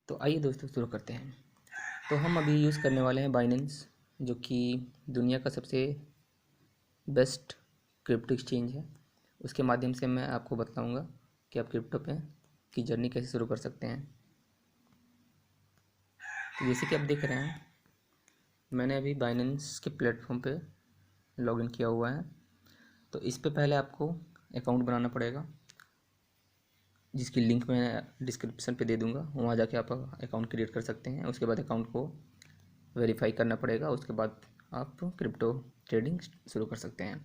तो आइए दोस्तों शुरू करते हैं। तो हम अभी यूज़ करने वाले हैं बाइनेंस, जो कि दुनिया का सबसे बेस्ट क्रिप्टो एक्सचेंज है। उसके माध्यम से मैं आपको बताऊंगा कि आप क्रिप्टो पे की जर्नी कैसे शुरू कर सकते हैं। तो जैसे कि आप देख रहे हैं, मैंने अभी बाइनेंस के प्लेटफॉर्म पे लॉगिन किया हुआ है। तो इस पे पहले आपको अकाउंट बनाना पड़ेगा, जिसकी लिंक मैं डिस्क्रिप्शन पे दे दूंगा। वहाँ जाके आप अकाउंट क्रिएट कर सकते हैं। उसके बाद अकाउंट को वेरीफाई करना पड़ेगा। उसके बाद आप क्रिप्टो ट्रेडिंग शुरू कर सकते हैं।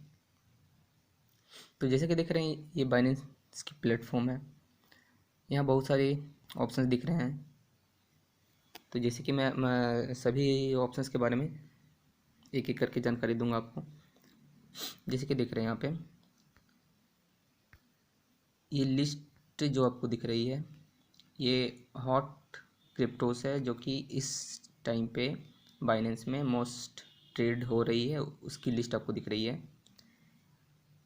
तो जैसे कि देख रहे हैं, ये बाइनेंस की प्लेटफॉर्म है। यहाँ बहुत सारे ऑप्शंस दिख रहे हैं। तो जैसे कि मैं सभी ऑप्शंस के बारे में एक एक करके जानकारी दूंगा आपको। जैसे कि देख रहे हैं यहाँ पे ये लिस्ट जो आपको दिख रही है, ये हॉट क्रिप्टोस है, जो कि इस टाइम पे बाइनेंस में मोस्ट ट्रेड हो रही है, उसकी लिस्ट आपको दिख रही है।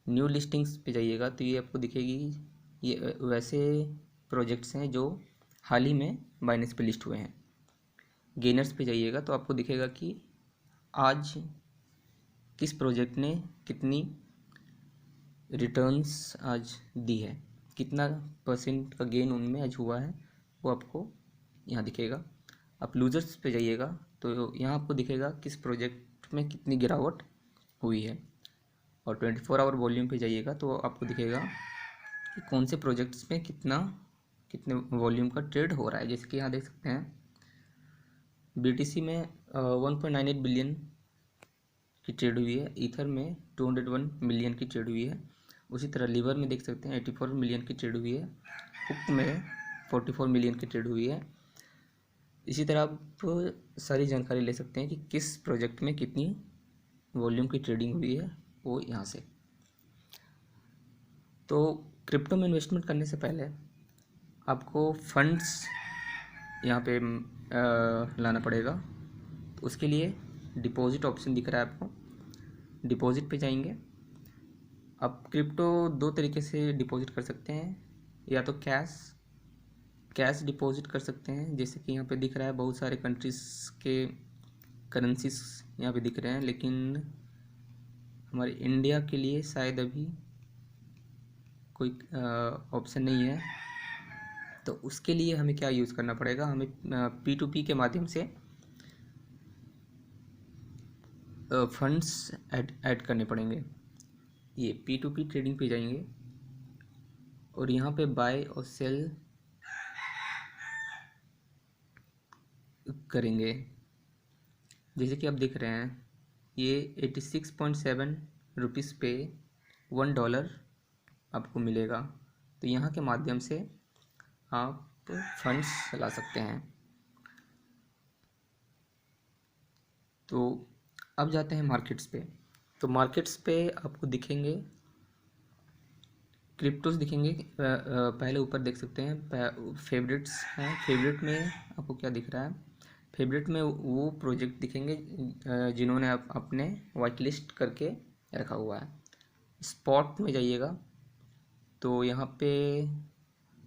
न्यू लिस्टिंग्स पे जाइएगा तो ये आपको दिखेगी। ये वैसे प्रोजेक्ट्स हैं जो हाल ही में बाइनेंस पे लिस्ट हुए हैं। गेनर्स पे जाइएगा तो आपको दिखेगा कि आज किस प्रोजेक्ट ने कितनी रिटर्न्स आज दी है, कितना परसेंट का गेन उनमें आज हुआ है, वो आपको यहाँ दिखेगा। आप लूजर्स पे जाइएगा तो यहाँ आपको दिखेगा किस प्रोजेक्ट में कितनी गिरावट हुई है। और 24 आवर वॉल्यूम पे जाइएगा तो आपको दिखेगा कि कौन से प्रोजेक्ट्स में कितने वॉल्यूम का ट्रेड हो रहा है। जैसे कि यहाँ देख सकते हैं, BTC में 1.98 बिलियन की ट्रेड हुई है। ईथर में 201 मिलियन की ट्रेड हुई है। उसी तरह लीवर में देख सकते हैं 84 मिलियन की ट्रेड हुई है। हुक में 44 मिलियन की ट्रेड हुई है। इसी तरह आप सारी जानकारी ले सकते हैं कि किस प्रोजेक्ट में कितनी वॉल्यूम की ट्रेडिंग हुई है, वो यहाँ से। तो क्रिप्टो में इन्वेस्टमेंट करने से पहले आपको फंड्स यहाँ पे लाना पड़ेगा। तो उसके लिए डिपॉजिट ऑप्शन दिख रहा है आपको, डिपॉजिट पे जाएंगे। आप क्रिप्टो दो तरीके से डिपॉजिट कर सकते हैं, या तो कैश डिपॉजिट कर सकते हैं। जैसे कि यहाँ पे दिख रहा है बहुत सारे कंट्रीज़ के करेंसीज यहाँ पे दिख रहे हैं, लेकिन हमारे इंडिया के लिए शायद अभी कोई ऑप्शन नहीं है। तो उसके लिए हमें क्या यूज़ करना पड़ेगा, हमें P2P के माध्यम से फंड्स ऐड करने पड़ेंगे। ये P2P ट्रेडिंग पे जाएंगे और यहाँ पे बाय और सेल करेंगे। जैसे कि आप देख रहे हैं, ये 86.7 रुपीज़ पे $1 आपको मिलेगा। तो यहाँ के माध्यम से आप फंड्स ला सकते हैं। तो अब जाते हैं मार्केट्स पे। तो मार्केट्स पे आपको दिखेंगे क्रिप्टोस दिखेंगे। पहले ऊपर देख सकते हैं फेवरेट्स हैं। फेवरेट में आपको क्या दिख रहा है, फेवरेट में वो प्रोजेक्ट दिखेंगे जिन्होंने आप अपने वाइट लिस्ट करके रखा हुआ है। स्पॉट में जाइएगा तो यहाँ पे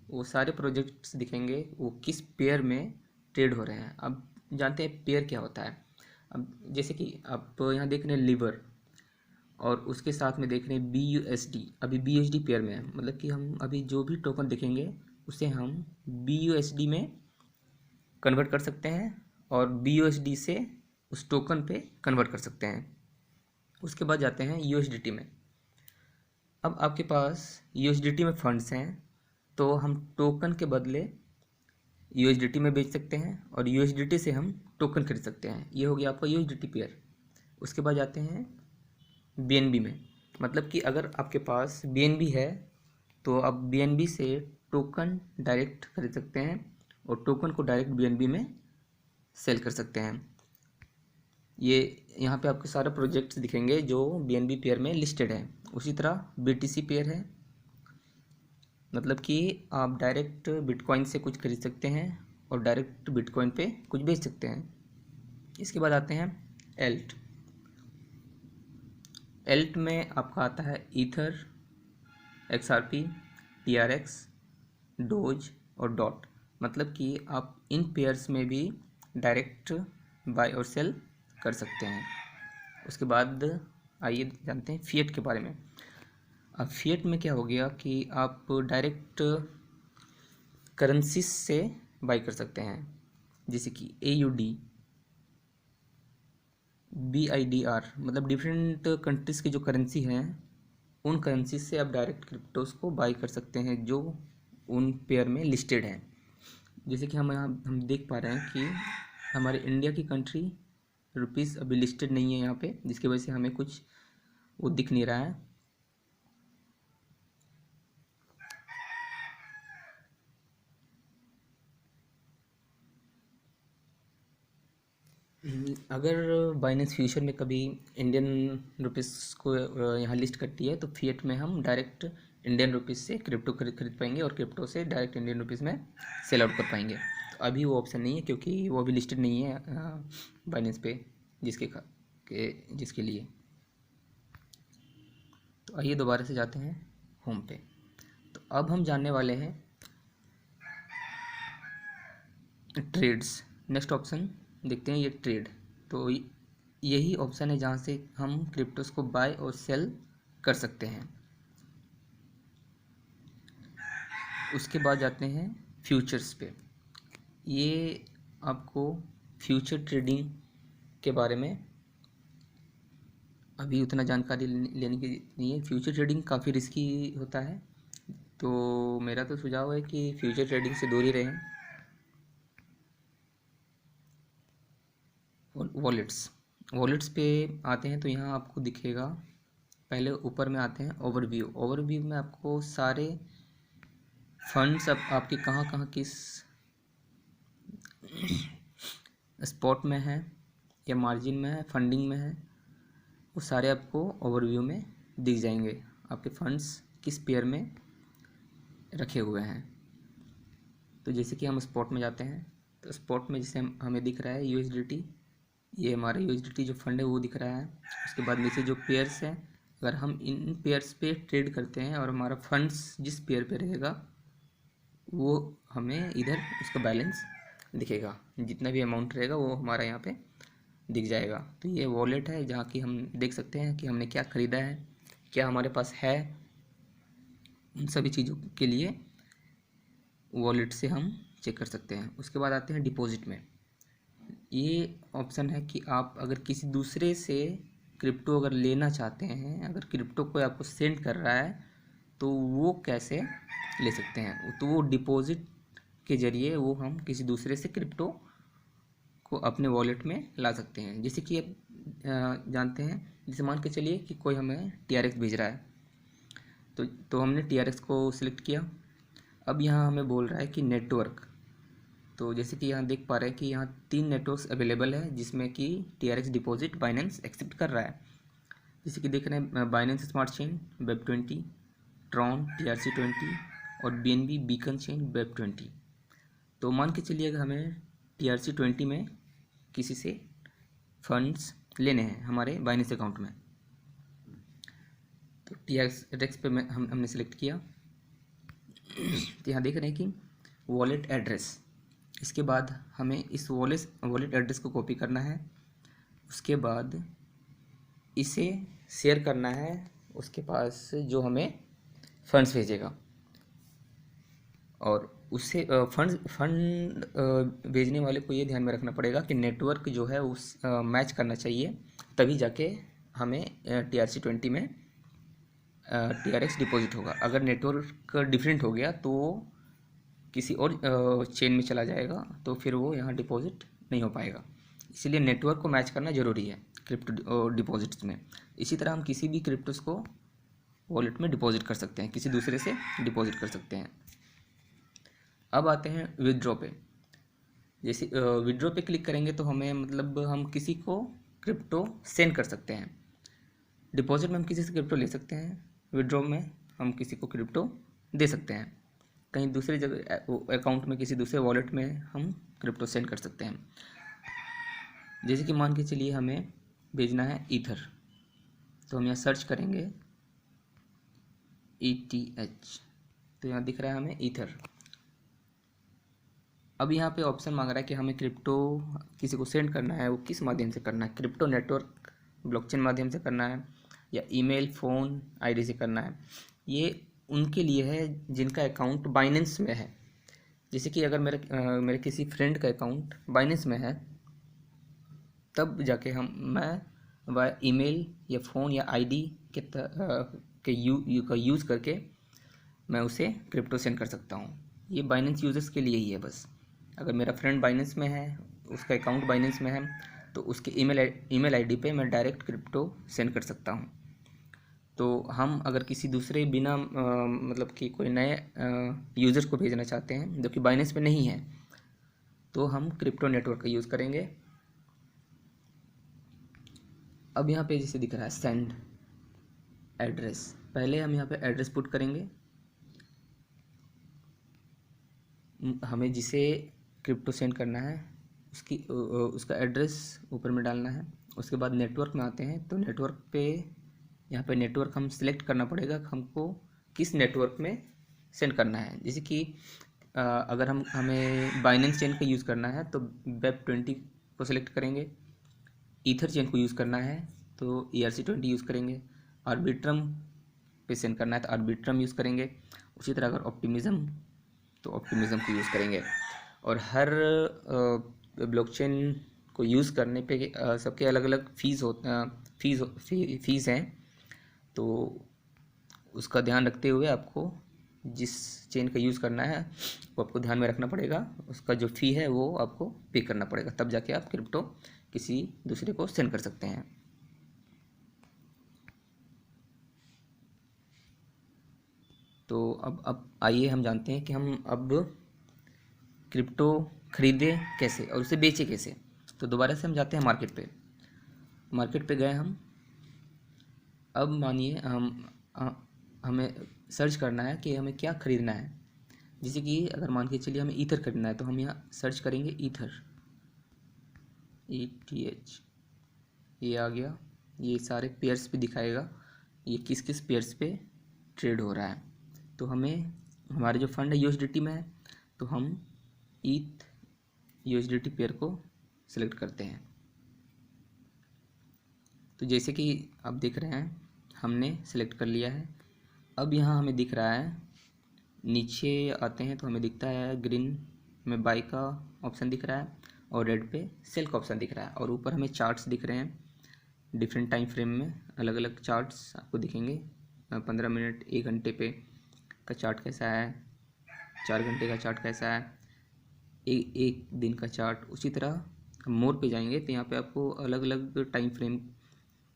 वो सारे प्रोजेक्ट्स दिखेंगे, वो किस पेयर में ट्रेड हो रहे हैं। अब जानते हैं पेयर क्या होता है। अब जैसे कि आप यहाँ देख रहे हैं लीवर, और उसके साथ में देख रहे हैं BUSD। अभी BUSD पेयर में है, मतलब कि हम अभी जो भी टोकन देखेंगे उसे हम BUSD में कन्वर्ट कर सकते हैं और BUSD से उस टोकन पे कन्वर्ट कर सकते हैं। उसके बाद जाते हैं USDT में। अब आपके पास USDT में फंड्स हैं तो हम टोकन के बदले USDT में बेच सकते हैं और USDT से हम टोकन खरीद सकते हैं। ये हो गया आपका USDT पेयर। उसके बाद जाते हैं BNB में। मतलब कि अगर आपके पास BNB है तो आप BNB से टोकन डायरेक्ट खरीद सकते हैं और टोकन को डायरेक्ट BNB में सेल कर सकते हैं। ये यहाँ पे आपके सारे प्रोजेक्ट्स दिखेंगे जो BNB पेयर में लिस्टेड है। उसी तरह BTC पेयर है, मतलब कि आप डायरेक्ट बिटकॉइन से कुछ खरीद सकते हैं और डायरेक्ट बिटकॉइन पे कुछ बेच सकते हैं। इसके बाद आते हैं एल्ट। एल्ट में आपका आता है ईथर, XRP, TRX, डोज और डॉट। मतलब कि आप इन पेयर्स में भी डायरेक्ट बाय और सेल कर सकते हैं। उसके बाद आइए जानते हैं फिएट के बारे में। अब फिएट में क्या हो गया कि आप डायरेक्ट करेंसीज से बाय कर सकते हैं, जैसे कि AUD, BIDR, मतलब डिफरेंट कंट्रीज़ की जो करेंसी हैं उन करेंसी से आप डायरेक्ट क्रिप्टोज को बाई कर सकते हैं जो उन पेयर में लिस्टेड हैं। जैसे कि हम देख पा रहे हैं कि हमारे इंडिया की कंट्री रुपीज़ अभी लिस्टेड नहीं है यहाँ पे, जिसकी वजह से हमें कुछ वो दिख नहीं रहा है। अगर बाइनेंस फ्यूचर में कभी इंडियन रुपीज़ को यहाँ लिस्ट करती है तो फिएट में हम डायरेक्ट इंडियन रुपीज़ से क्रिप्टो खरीद पाएंगे और क्रिप्टो से डायरेक्ट इंडियन रुपीज़ में सेल आउट कर पाएंगे। तो अभी वो ऑप्शन नहीं है क्योंकि वो अभी लिस्टेड नहीं है बाइनेंस पे, जिसके लिए। तो आइए दोबारा से जाते हैं होम पे। तो अब हम जानने वाले हैं ट्रेड्स। नेक्स्ट ऑप्शन देखते हैं, ये ट्रेड। तो यही ऑप्शन है जहाँ से हम क्रिप्टोस को बाय और सेल कर सकते हैं। उसके बाद जाते हैं फ्यूचर्स पे। ये आपको फ्यूचर ट्रेडिंग के बारे में अभी उतना जानकारी लेने की नहीं है। फ्यूचर ट्रेडिंग काफ़ी रिस्की होता है, तो मेरा तो सुझाव है कि फ्यूचर ट्रेडिंग से दूर ही रहें। वॉलेट्स पे आते हैं तो यहाँ आपको दिखेगा, पहले ऊपर में आते हैं ओवरव्यू में आपको सारे फंड्स अब आपके कहाँ कहाँ किस स्पॉट में है या मार्जिन में है, फंडिंग में है, वो सारे आपको ओवरव्यू में दिख जाएंगे, आपके फंड्स किस पेयर में रखे हुए हैं। तो जैसे कि हम स्पॉट में जाते हैं तो स्पॉट में जैसे हमें दिख रहा है USDT, ये हमारा USDT जो फंड है वो दिख रहा है। उसके बाद नीचे जो पेयर्स हैं, अगर हम इन पेयर्स पे ट्रेड करते हैं और हमारा फंड्स जिस पेयर पे रहेगा वो हमें इधर उसका बैलेंस दिखेगा, जितना भी अमाउंट रहेगा वो हमारा यहाँ पे दिख जाएगा। तो ये वॉलेट है जहाँ की हम देख सकते हैं कि हमने क्या ख़रीदा है, क्या हमारे पास है। उन सभी चीज़ों के लिए वॉलेट से हम चेक कर सकते हैं। उसके बाद आते हैं डिपॉजिट में। ये ऑप्शन है कि आप अगर किसी दूसरे से क्रिप्टो अगर लेना चाहते हैं, अगर क्रिप्टो कोई आपको सेंड कर रहा है तो वो कैसे ले सकते हैं। तो वो डिपॉजिट के ज़रिए वो हम किसी दूसरे से क्रिप्टो को अपने वॉलेट में ला सकते हैं। जैसे कि आप जानते हैं, जैसे मान के चलिए कि कोई हमें TRX भेज रहा है, तो हमने TRX को सिलेक्ट किया। अब यहाँ हमें बोल रहा है कि नेटवर्क। तो जैसे कि यहाँ देख पा रहे हैं कि यहाँ 3 नेटवर्क्स अवेलेबल है जिसमें कि TRX डिपॉजिट बाइनेंस एक्सेप्ट कर रहा है। जैसे कि देख रहे हैं Binance smart chain Web20, Tron TRC20 और BNB बीकन चेन Web20। तो मान के चलिए अगर हमें TRC20 में किसी से फंड्स लेने हैं हमारे बाइनेंस अकाउंट में, तो TRX पे हमने सेलेक्ट किया। तो यहाँ देख रहे हैं कि वॉलेट एड्रेस, इसके बाद हमें इस वॉलेट एड्रेस को कॉपी करना है। उसके बाद इसे शेयर करना है उसके पास जो हमें फंड्स भेजेगा, और उससे फंड भेजने वाले को ये ध्यान में रखना पड़ेगा कि नेटवर्क जो है उस मैच करना चाहिए, तभी जाके हमें TRC20 में TRX डिपॉजिट होगा। अगर नेटवर्क डिफरेंट हो गया तो किसी और चेन में चला जाएगा, तो फिर वो यहाँ डिपॉजिट नहीं हो पाएगा। इसीलिए नेटवर्क को मैच करना ज़रूरी है क्रिप्टो डिपॉजिट्स में। इसी तरह हम किसी भी क्रिप्टोस को वॉलेट में डिपॉजिट कर सकते हैं, किसी दूसरे से डिपॉजिट कर सकते हैं। अब आते हैं विदड्रॉ पे। जैसे विदड्रॉ पे क्लिक करेंगे तो हमें मतलब हम किसी को क्रिप्टो सेंड कर सकते हैं। डिपॉजिट में हम किसी से क्रिप्टो ले सकते हैं, विदड्रॉ में हम किसी को क्रिप्टो दे सकते हैं। कहीं दूसरी जगह अकाउंट में किसी दूसरे वॉलेट में हम क्रिप्टो सेंड कर सकते हैं। जैसे कि मान के चलिए हमें भेजना है ईथर, तो हम यहाँ सर्च करेंगे ETH, तो यहाँ दिख रहा है हमें ईथर। अब यहाँ पे ऑप्शन मांग रहा है कि हमें क्रिप्टो किसी को सेंड करना है, वो किस माध्यम से करना है, क्रिप्टो नेटवर्क ब्लॉकचेन माध्यम से करना है या ईमेल, फ़ोन, आईडी से करना है। ये उनके लिए है जिनका अकाउंट बाइनेंस में है। जैसे कि अगर मेरे किसी फ्रेंड का अकाउंट बाइनेंस में है, तब जाके मैं वह ईमेल या फ़ोन या आईडी का यूज़ करके मैं उसे क्रिप्टो सेंड कर सकता हूँ। ये बाइनेंस यूज़र्स के लिए ही है बस। अगर मेरा फ्रेंड बाइनेंस में है, उसका अकाउंट बाइनेंस में है, तो उसके ईमेल आईडी पे मैं डायरेक्ट क्रिप्टो सेंड कर सकता हूँ। तो हम अगर किसी दूसरे बिना मतलब कि कोई नए यूज़र को भेजना चाहते हैं जो कि बाइनेंस में नहीं है, तो हम क्रिप्टो नेटवर्क का यूज़ करेंगे। अब यहाँ पे जैसे दिख रहा है सेंड एड्रेस, पहले हम यहाँ पे एड्रेस पुट करेंगे, हमें जिसे क्रिप्टो सेंड करना है उसका एड्रेस ऊपर में डालना है। उसके बाद नेटवर्क में आते हैं, तो नेटवर्क पे यहाँ पे नेटवर्क हम सिलेक्ट करना पड़ेगा हमको किस नेटवर्क में सेंड करना है। जैसे कि अगर हमें बाइनेंस चेन का यूज़ करना है तो वेब20 को सिलेक्ट करेंगे, ईथर चेन को यूज़ करना है तो ERC20 यूज़ करेंगे, आर्बिट्रम पे सेंड करना है तो आर्बिट्रम यूज़ करेंगे। उसी तरह अगर ऑप्टिमिज्म तो ऑप्टिमिज्म को यूज़ करेंगे। और हर ब्लॉकचेन को यूज़ करने पे सबके अलग अलग फीस हैं, तो उसका ध्यान रखते हुए आपको जिस चेन का यूज़ करना है वो आपको ध्यान में रखना पड़ेगा। उसका जो फ़ी है वो आपको पे करना पड़ेगा, तब जाके आप क्रिप्टो किसी दूसरे को सेंड कर सकते हैं। तो अब आइए हम जानते हैं कि हम अब क्रिप्टो खरीदें कैसे और उसे बेचें कैसे। तो दोबारा से हम जाते हैं मार्केट पे गए हम। अब मानिए हमें सर्च करना है कि हमें क्या खरीदना है। जैसे कि अगर मान के चलिए हमें ईथर खरीदना है, तो हम यहाँ सर्च करेंगे ईथर, ETH, ये आ गया। ये सारे पेयर्स पे दिखाएगा ये किस किस पेयर्स पे ट्रेड हो रहा है। तो हमें हमारे जो फंड है USDT में है, तो हम ETH USDT पेयर को सिलेक्ट करते हैं। तो जैसे कि आप देख रहे हैं हमने सिलेक्ट कर लिया है। अब यहाँ हमें दिख रहा है, नीचे आते हैं तो हमें दिखता है ग्रीन में बाई का ऑप्शन दिख रहा है और रेड पे सेल का ऑप्शन दिख रहा है, और ऊपर हमें चार्ट्स दिख रहे हैं डिफरेंट टाइम फ्रेम में। अलग अलग चार्ट्स आपको दिखेंगे, 15 मिनट, 1 घंटे पे का चार्ट कैसा है, 4 घंटे का चार्ट कैसा है, एक दिन का चार्ट। उसी तरह हम मोर पे जाएंगे तो यहाँ पे आपको अलग अलग टाइम फ्रेम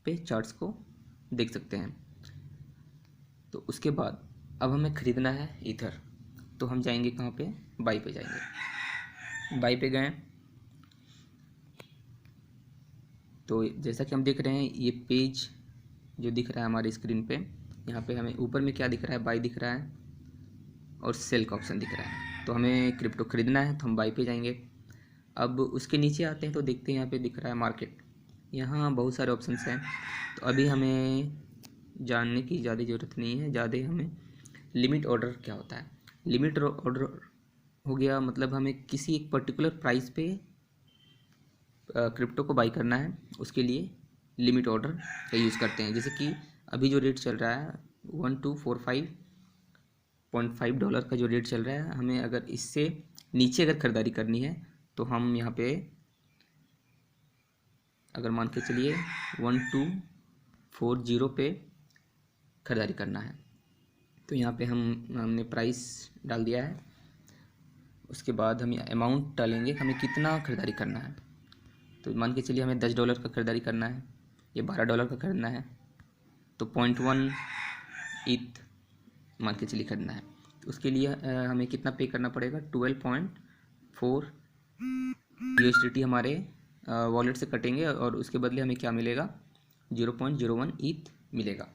पे चार्ट्स को देख सकते हैं। तो उसके बाद अब हमें ख़रीदना है ईथर, तो हम जाएंगे कहाँ पे, बाई पे जाएंगे। बाई पे गए तो जैसा कि हम देख रहे हैं ये पेज जो दिख रहा है हमारी स्क्रीन पे, यहाँ पे हमें ऊपर में क्या दिख रहा है, बाई दिख रहा है और सेल का ऑप्शन दिख रहा है। तो हमें क्रिप्टो ख़रीदना है तो हम बाई पे जाएंगे। अब उसके नीचे आते हैं तो देखते हैं यहाँ पे दिख रहा है मार्केट। यहाँ बहुत सारे ऑप्शंस हैं, तो अभी हमें जानने की ज़्यादा ज़रूरत नहीं है। ज़्यादा हमें लिमिट ऑर्डर क्या होता है, लिमिट ऑर्डर हो गया मतलब हमें किसी एक पर्टिकुलर प्राइस पे क्रिप्टो को बाई करना है, उसके लिए लिमिट ऑर्डर का यूज़ करते हैं। जैसे कि अभी जो रेट चल रहा है $1245.5 का जो रेट चल रहा है, हमें अगर इससे नीचे अगर ख़रीदारी करनी है तो हम यहाँ पे अगर मान के चलिए 1240 पे ख़रीदारी करना है, तो यहाँ पे हमने प्राइस डाल दिया है। उसके बाद हम अमाउंट डालेंगे हमें कितना ख़रीदारी करना है। तो मान के चलिए हमें $10 का ख़रीदारी करना है या $12 का खरीदना है, तो 0.1 ETH मान के चलिए खरीदना है। तो उसके लिए हमें कितना पे करना पड़ेगा, 12.4 USDT हमारे वॉलेट से कटेंगे और उसके बदले हमें क्या मिलेगा, 0.01 ETH मिलेगा।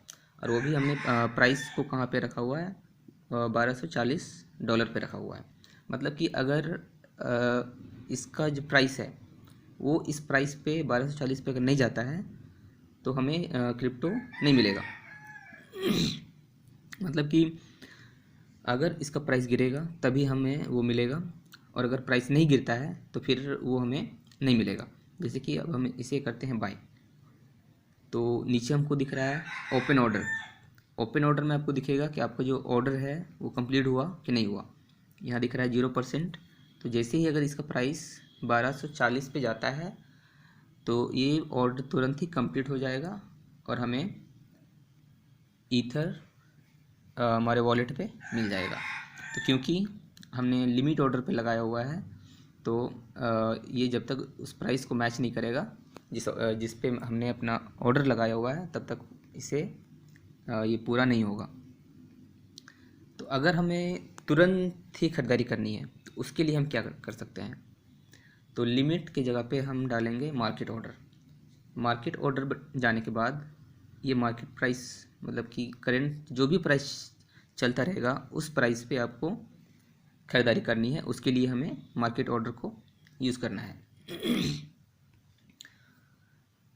और वो भी हमने प्राइस को कहाँ पे रखा हुआ है, $1240 पे रखा हुआ है। मतलब कि अगर इसका जो प्राइस है वो इस प्राइस पे 1240 पे अगर नहीं जाता है तो हमें क्रिप्टो नहीं मिलेगा। मतलब कि अगर इसका प्राइस गिरेगा तभी हमें वो मिलेगा, और अगर प्राइस नहीं गिरता है तो फिर वो हमें नहीं मिलेगा। जैसे कि अब हम इसे करते हैं बाय, तो नीचे हमको दिख रहा है ओपन ऑर्डर। ओपन ऑर्डर में आपको दिखेगा कि आपका जो ऑर्डर है वो कंप्लीट हुआ कि नहीं हुआ। यहाँ दिख रहा है 0%। तो जैसे ही अगर इसका प्राइस 1240 पे जाता है तो ये ऑर्डर तुरंत ही कंप्लीट हो जाएगा और हमें ईथर हमारे वॉलेट पे मिल जाएगा। तो क्योंकि हमने लिमिट ऑर्डर पे लगाया हुआ है तो ये जब तक उस प्राइस को मैच नहीं करेगा जिस पे हमने अपना ऑर्डर लगाया हुआ है तब तक इसे ये पूरा नहीं होगा। तो अगर हमें तुरंत ही ख़रीदारी करनी है तो उसके लिए हम क्या कर सकते हैं, तो लिमिट की जगह पे हम डालेंगे मार्केट ऑर्डर। मार्केट ऑर्डर जाने के बाद ये मार्केट प्राइस मतलब कि करंट जो भी प्राइस चलता रहेगा उस प्राइस पे आपको ख़रीदारी करनी है। उसके लिए हमें मार्केट ऑर्डर को यूज़ करना है।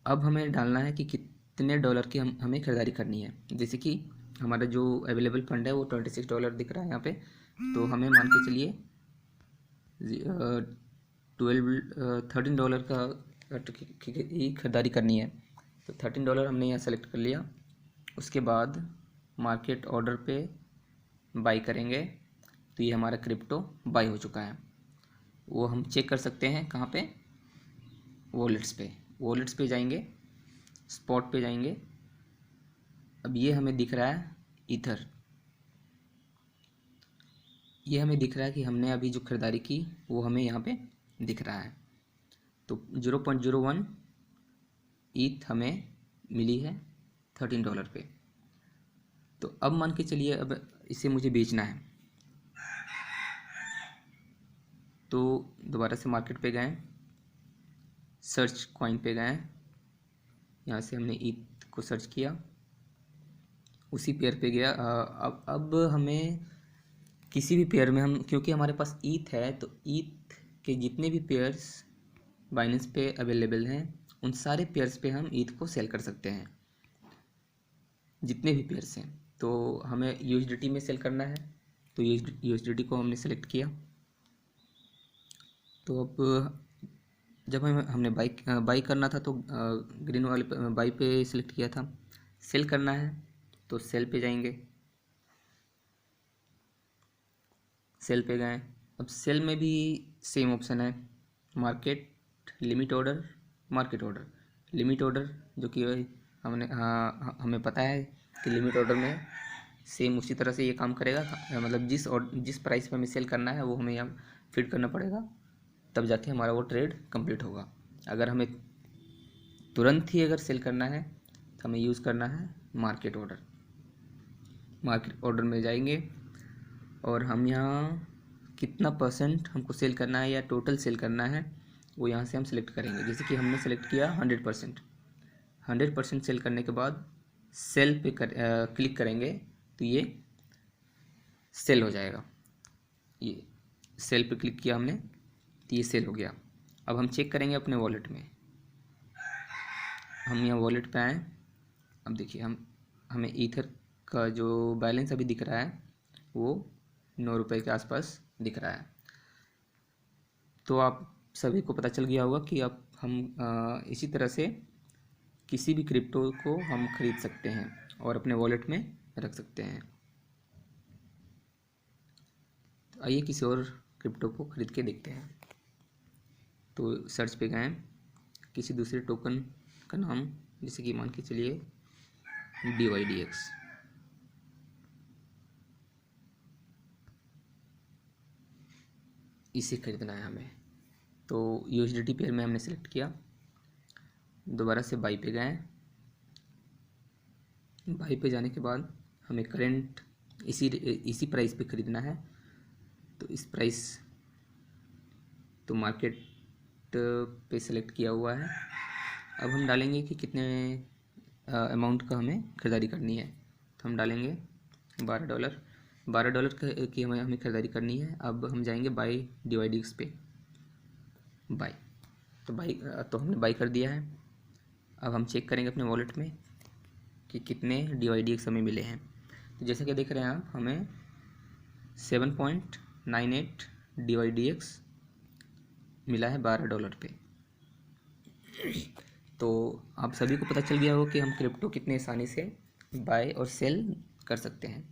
अब हमें डालना है कि कितने डॉलर की हमें ख़रीदारी करनी है। जैसे कि हमारा जो अवेलेबल फंड है वो $26 दिख रहा है यहाँ पे, तो हमें मान के चलिए 13 डॉलर का की ख़रीदारी करनी है। तो $13 हमने यहाँ सेलेक्ट कर लिया। उसके बाद मार्केट ऑर्डर पे बाई करेंगे तो ये हमारा क्रिप्टो बाई हो चुका है। वो हम चेक कर सकते हैं कहाँ पे, वॉलेट्स पे जाएंगे, स्पॉट पे जाएंगे। अब ये हमें दिख रहा है ईथर, ये हमें दिख रहा है कि हमने अभी जो ख़रीदारी की वो हमें यहाँ पे दिख रहा है। तो 0.01 ईथ हमें मिली है $13 पे। तो अब मान के चलिए अब इसे मुझे बेचना है, तो दोबारा से मार्केट पे गए, सर्च कॉइन पे गए, यहाँ से हमने ईथ को सर्च किया, उसी पेयर पे गया। अब हमें किसी भी पेयर में हम, क्योंकि हमारे पास ईथ है तो ईथ के जितने भी पेयर्स बाइनेंस पे अवेलेबल हैं उन सारे पेयर्स पे हम ईथ को सेल कर सकते हैं, जितने भी पेयर्स हैं। तो हमें USDT में सेल करना है, तो USDT को हमने सेलेक्ट किया। तो अब जब हमने बाई करना था तो ग्रीन वाले बाई पे सिलेक्ट किया था। सेल करना है तो सेल पे जाएंगे, सेल पे गए। अब सेल में भी सेम ऑप्शन है, market, limit order, market order. Limit order जो कि हमें पता है कि लिमिट ऑर्डर में सेम उसी तरह से ये काम करेगा। मतलब जिस प्राइस पे हमें सेल करना है वो हमें यहाँ फिट करना पड़ेगा, तब जाके हमारा वो ट्रेड कंप्लीट होगा। अगर हमें तुरंत ही अगर सेल करना है तो हमें यूज़ करना है मार्केट ऑर्डर। मार्केट ऑर्डर में जाएंगे और हम यहाँ कितना % हमको सेल करना है या टोटल सेल करना है वो यहाँ से हम सेलेक्ट करेंगे। जैसे कि हमने सेलेक्ट किया 100%। 100% सेल करने के बाद सेल पे क्लिक करेंगे तो ये सेल हो जाएगा। ये सेल पे क्लिक किया हमने तो ये सेल हो गया। अब हम चेक करेंगे अपने वॉलेट में, हम यहाँ वॉलेट पे आए। अब देखिए हमें ईथर का जो बैलेंस अभी दिख रहा है वो ₹9 के आसपास दिख रहा है। तो आप सभी को पता चल गया होगा कि अब हम इसी तरह से किसी भी क्रिप्टो को हम खरीद सकते हैं और अपने वॉलेट में रख सकते हैं। तो आइए किसी और क्रिप्टो को खरीद के देखते हैं। तो सर्च पे गए, किसी दूसरे टोकन का नाम, जैसे कि मान के चलिए DYDX। इसे खरीदना है हमें, तो USDT पेयर में हमने सेलेक्ट किया। दोबारा से बाई पे गए, बाई पे जाने के बाद हमें करंट इसी प्राइस पे ख़रीदना है। तो इस प्राइस तो मार्केट पे सेलेक्ट किया हुआ है। अब हम डालेंगे कि कितने अमाउंट का हमें ख़रीदारी करनी है। तो हम डालेंगे $12। $12 की हमें ख़रीदारी करनी है। अब हम जाएंगे बाई DYDX पे, बाई। तो हमने बाई कर दिया है। अब हम चेक करेंगे अपने वॉलेट में कि कितने DYDX हमें मिले हैं। तो जैसा कि देख रहे हैं आप, हमें 7.98 DYDX मिला है $12 पे। तो आप सभी को पता चल गया हो कि हम क्रिप्टो कितने आसानी से बाय और सेल कर सकते हैं।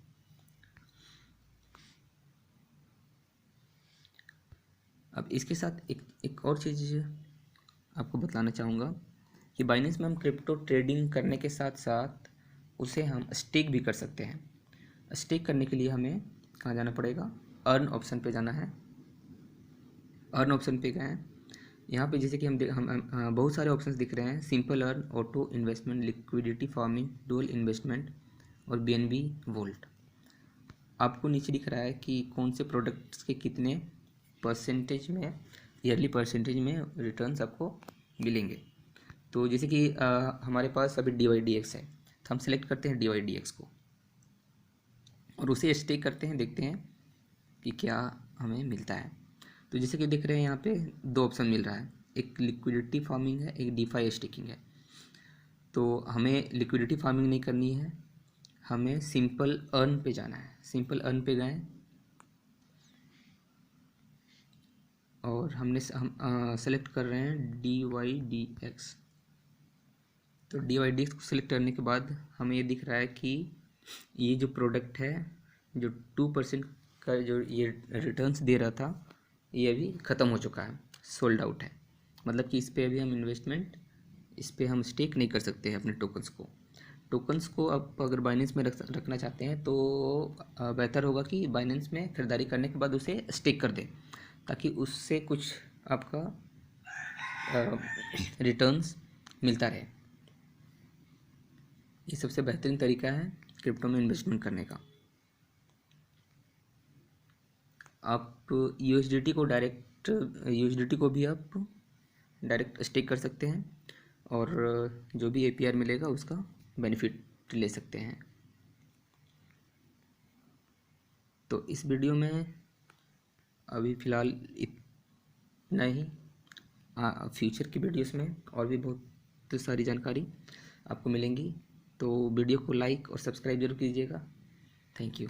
अब इसके साथ एक और चीज़ आपको बताना चाहूँगा कि बाइनेंस में हम क्रिप्टो ट्रेडिंग करने के साथ साथ उसे हम स्टेक भी कर सकते हैं। स्टेक करने के लिए हमें कहाँ जाना पड़ेगा, अर्न ऑप्शन पे जाना है। अर्न ऑप्शन पे गए, यहाँ पे जैसे कि हम बहुत सारे ऑप्शंस दिख रहे हैं, simple earn, auto investment, liquidity farming, dual investment और BNB वोल्ट। आपको नीचे दिख रहा है कि कौन से प्रोडक्ट्स के कितने परसेंटेज में, ईयरली परसेंटेज में रिटर्न्स आपको मिलेंगे। तो जैसे कि हमारे पास अभी DYDX है, तो हम सेलेक्ट करते हैं DYDX को और उसे स्टेक करते हैं, देखते हैं कि क्या हमें मिलता है। तो जैसे कि देख रहे हैं यहाँ पे 2 ऑप्शन मिल रहा है, एक लिक्विडिटी फार्मिंग है, एक DeFi स्टेकिंग है। तो हमें लिक्विडिटी फार्मिंग नहीं करनी है, हमें सिंपल अर्न पे जाना है। सिंपल अर्न पे गए और हम सेलेक्ट कर रहे हैं DYDX। तो DYDX को सिलेक्ट करने के बाद हमें ये दिख रहा है कि ये जो प्रोडक्ट है, जो 2% का जो ये रिटर्न्स दे रहा था, ये अभी ख़त्म हो चुका है, सोल्ड आउट है। मतलब कि इस पर अभी हम इस पर हम स्टेक नहीं कर सकते हैं अपने टोकन्स को। आप अगर बाइनेंस में रखना चाहते हैं तो बेहतर होगा कि बाइनेंस में खरीदारी करने के बाद उसे स्टेक कर दें, ताकि उससे कुछ आपका रिटर्न्स मिलता रहे। ये सबसे बेहतरीन तरीका है क्रिप्टो में इन्वेस्टमेंट करने का। आप USDT को भी आप डायरेक्ट स्टेक कर सकते हैं और जो भी APR मिलेगा उसका बेनिफिट ले सकते हैं। तो इस वीडियो में अभी फ़िलहाल इतना ही। फ्यूचर की वीडियोस में और भी बहुत सारी जानकारी आपको मिलेंगी, तो वीडियो को लाइक और सब्सक्राइब जरूर कीजिएगा। Thank you.